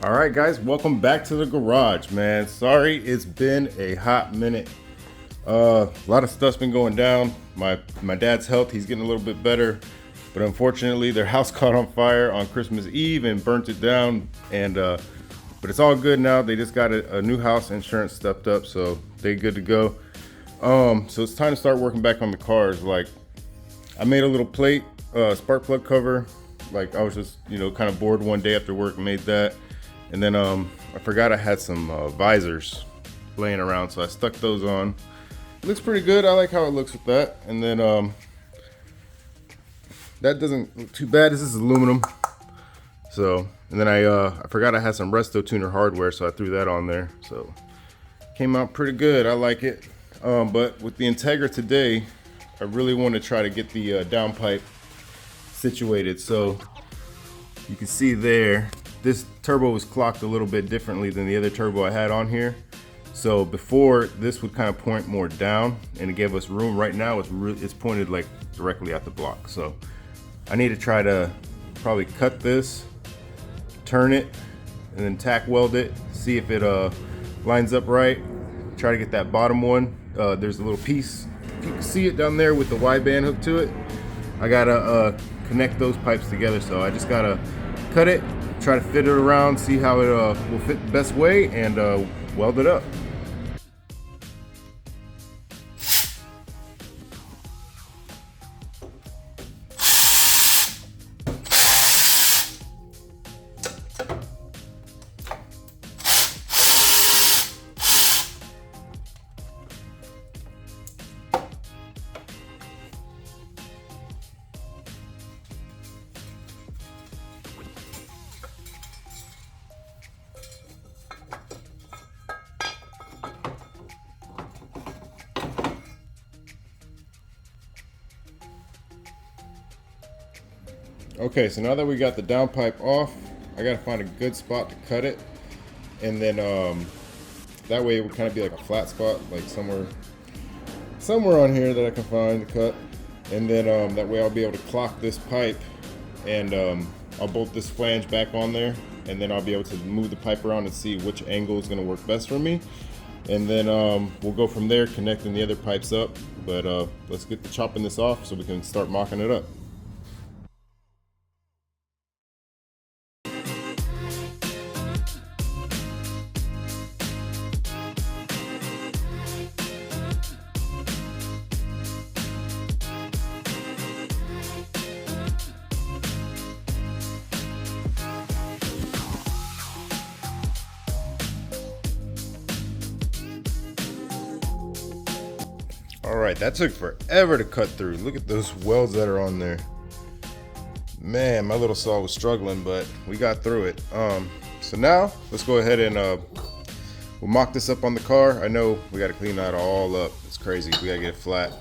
All right, guys, welcome back to the garage, man. Sorry, it's been a hot minute. A lot of stuff's been going down. My dad's health, he's getting a little bit better, but unfortunately their house caught on fire on Christmas Eve and burnt it down. And but it's all good now. They just got a new house, insurance stepped up, so they're good to go. So it's time to start working back on the cars. Like, I made a little plate, spark plug cover. Like, I was just, kind of bored one day after work and made that. And then I forgot I had some visors laying around, so I stuck those on. It looks pretty good. I like how it looks with that. And then that doesn't look too bad. This is aluminum. So, and then I forgot I had some Resto tuner hardware, so I threw that on there. So came out pretty good. I like it. But with the Integra today, I really want to try to get the downpipe situated. So you can see there, this turbo was clocked a little bit differently than the other turbo I had on here. So before, this would kind of point more down and it gave us room. Right now it's pointed like directly at the block. So I need to try to probably cut this, turn it, and then tack weld it, see if it lines up right. Try to get that bottom one. There's a little piece, if you can see it down there with the Y band hook to it. I gotta connect those pipes together, so I just gotta cut it, try to fit it around, see how it will fit the best way, and weld it up. Okay, so now that we got the downpipe off, I gotta find a good spot to cut it, and then that way it would kind of be like a flat spot, like somewhere on here that I can find to cut, and then that way I'll be able to clock this pipe, and I'll bolt this flange back on there, and then I'll be able to move the pipe around and see which angle is going to work best for me, and then we'll go from there, connecting the other pipes up. But let's get the chopping this off so we can start mocking it up. All right, that took forever to cut through. Look at those welds that are on there. Man, my little saw was struggling, but we got through it. So now let's go ahead and we'll mock this up on the car. I know we got to clean that all up. It's crazy. We got to get it flat.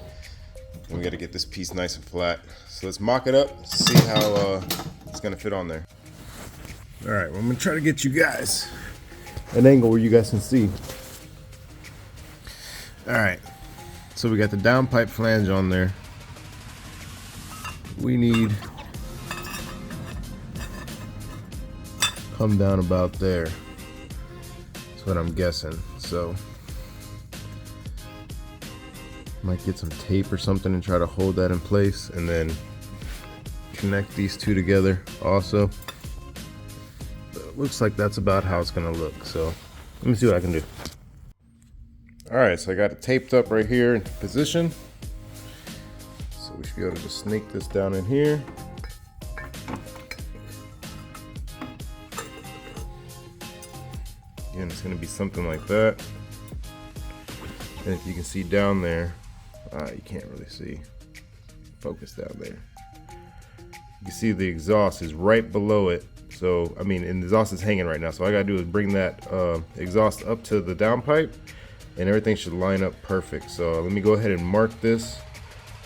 And we got to get this piece nice and flat. So let's mock it up, see how it's gonna fit on there. All right, well, I'm gonna try to get you guys an angle where you guys can see. All right. So we got the downpipe flange on there. We need come down about there. That's what I'm guessing. So might get some tape or something and try to hold that in place, and then connect these two together also. But it looks like that's about how it's gonna look. So let me see what I can do. All right, so I got it taped up right here in position. So we should be able to just snake this down in here. Again, it's gonna be something like that. And if you can see down there, you can't really see. Focus down there. You can see the exhaust is right below it. So, I mean, and the exhaust is hanging right now. So all I gotta do is bring that exhaust up to the downpipe, and everything should line up perfect. So let me go ahead and mark this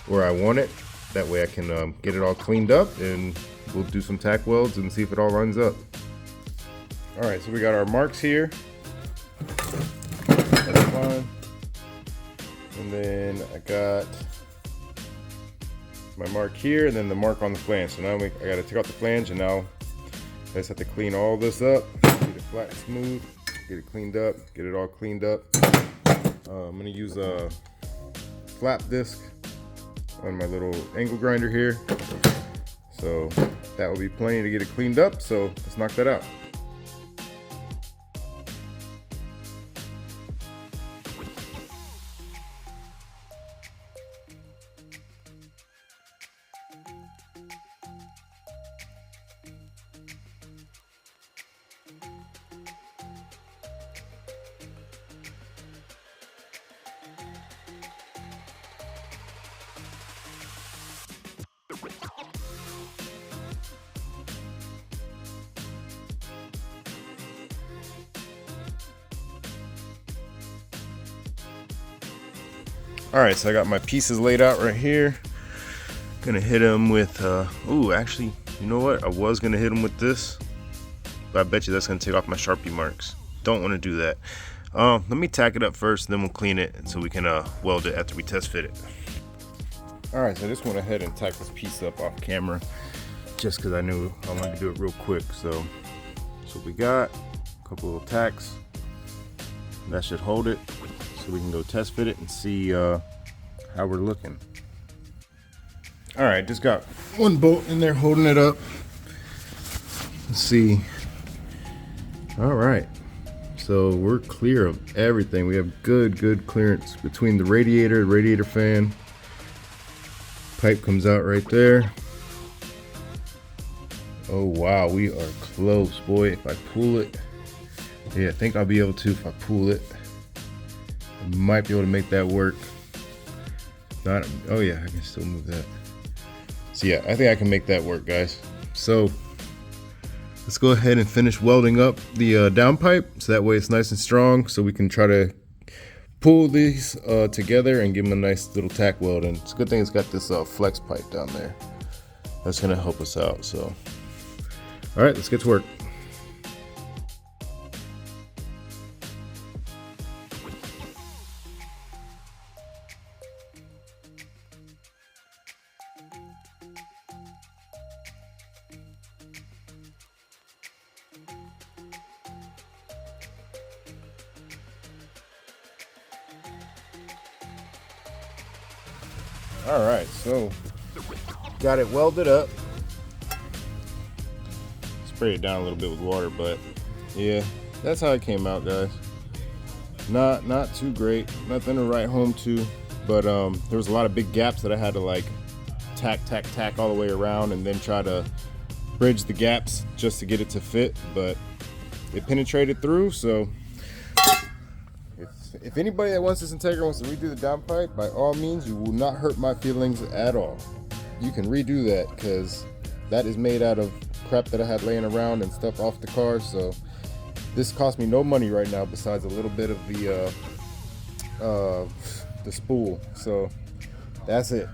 where I want it. That way I can get it all cleaned up, and we'll do some tack welds and see if it all lines up. All right, so we got our marks here. That's fine. And then I got my mark here, and then the mark on the flange. So now I gotta take out the flange, and now I just have to clean all this up, get it flat, smooth, get it cleaned up, get it all cleaned up. I'm gonna use a flap disc on my little angle grinder here. So that will be plenty to get it cleaned up. So let's knock that out. All right, so I got my pieces laid out right here. Gonna hit them with, ooh, actually, you know what? I was gonna hit them with this, but I bet you that's gonna take off my Sharpie marks. Don't wanna do that. Let me tack it up first, then we'll clean it so we can weld it after we test fit it. All right, so I just went ahead and tacked this piece up off camera just because I knew I wanted to do it real quick. So we got a couple little tacks. That should hold it so we can go test fit it and see how we're looking. All right, just got one bolt in there holding it up. Let's see. All right, so we're clear of everything. We have good clearance between the radiator fan. Pipe comes out right there. Oh wow, we are close, boy. If I pull it, yeah, I think I'll be able to. If I pull it, I might be able to make that work. Not, oh yeah, I can still move that. So yeah, I think I can make that work, guys. So let's go ahead and finish welding up the downpipe, so that way it's nice and strong, so we can try to pull these together and give them a nice little tack weld. And it's a good thing it's got this flex pipe down there. That's gonna help us out. So, all right, let's get to work. All right, so got it welded up. Sprayed it down a little bit with water, but yeah, that's how it came out, guys. Not too great, nothing to write home to, but there was a lot of big gaps that I had to like tack all the way around and then try to bridge the gaps just to get it to fit, but it penetrated through. So if anybody that wants this Integra wants to redo the downpipe, by all means, you will not hurt my feelings at all. You can redo that, because that is made out of crap that I had laying around and stuff off the car. So this cost me no money right now besides a little bit of the spool. So that's it.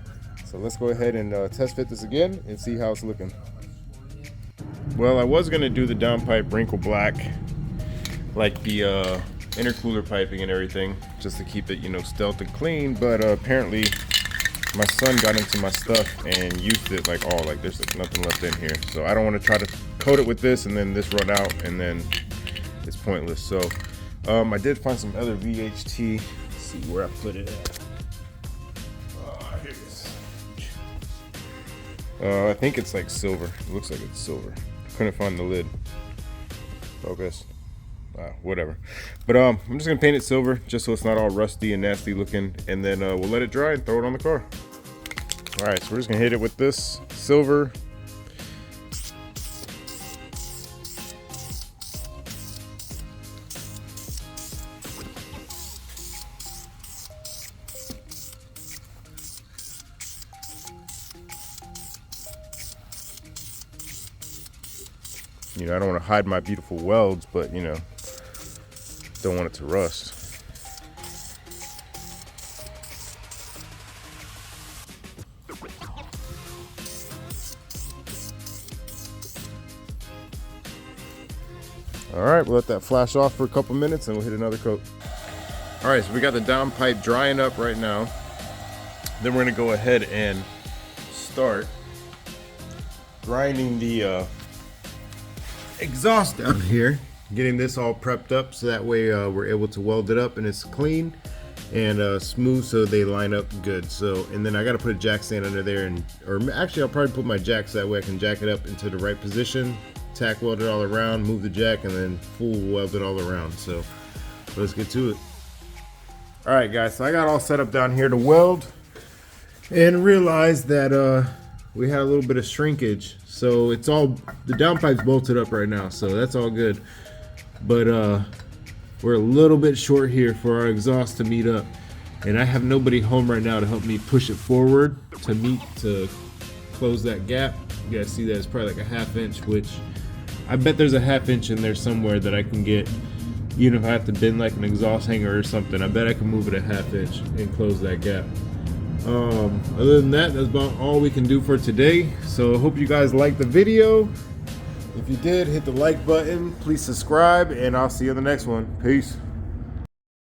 So let's go ahead and test fit this again and see how it's looking. Well, I was gonna do the downpipe wrinkle black, like the intercooler piping and everything, just to keep it, you know, stealth and clean, but apparently my son got into my stuff and used it like all, like there's like nothing left in here. So I don't want to try to coat it with this and then this run out and then it's pointless. So I did find some other VHT. Let's see where I put it at. Here it is. I think it's like silver. It looks like it's silver. Couldn't find the lid. Focus. Whatever, but I'm just gonna paint it silver just so it's not all rusty and nasty looking, and then we'll let it dry and throw it on the car. All right, so we're just gonna hit it with this silver. You know, I don't want to hide my beautiful welds, but you know, don't want it to rust. All right, we'll let that flash off for a couple minutes and we'll hit another coat. All right, so we got the downpipe drying up right now. Then we're gonna go ahead and start grinding the exhaust down here. getting this all prepped up so that way we're able to weld it up and it's clean and smooth, so they line up good. So, and then I got to put a jack stand under there, or actually I'll probably put my jack so that way I can jack it up into the right position, tack weld it all around, move the jack, and then full weld it all around. So let's get to it. All right, guys, so I got all set up down here to weld and realized that we had a little bit of shrinkage. So it's all, the downpipe's bolted up right now, so that's all good. But we're a little bit short here for our exhaust to meet up, and I have nobody home right now to help me push it forward to close that gap. You guys see that it's probably like a 1/2 inch, which I bet there's a 1/2 inch in there somewhere that I can get. Even if I have to bend like an exhaust hanger or something, I bet I can move it a 1/2 inch and close that gap. Other than that, that's about all we can do for today. So I hope you guys liked the video. If you did, hit the like button, please subscribe, and I'll see you in the next one. Peace.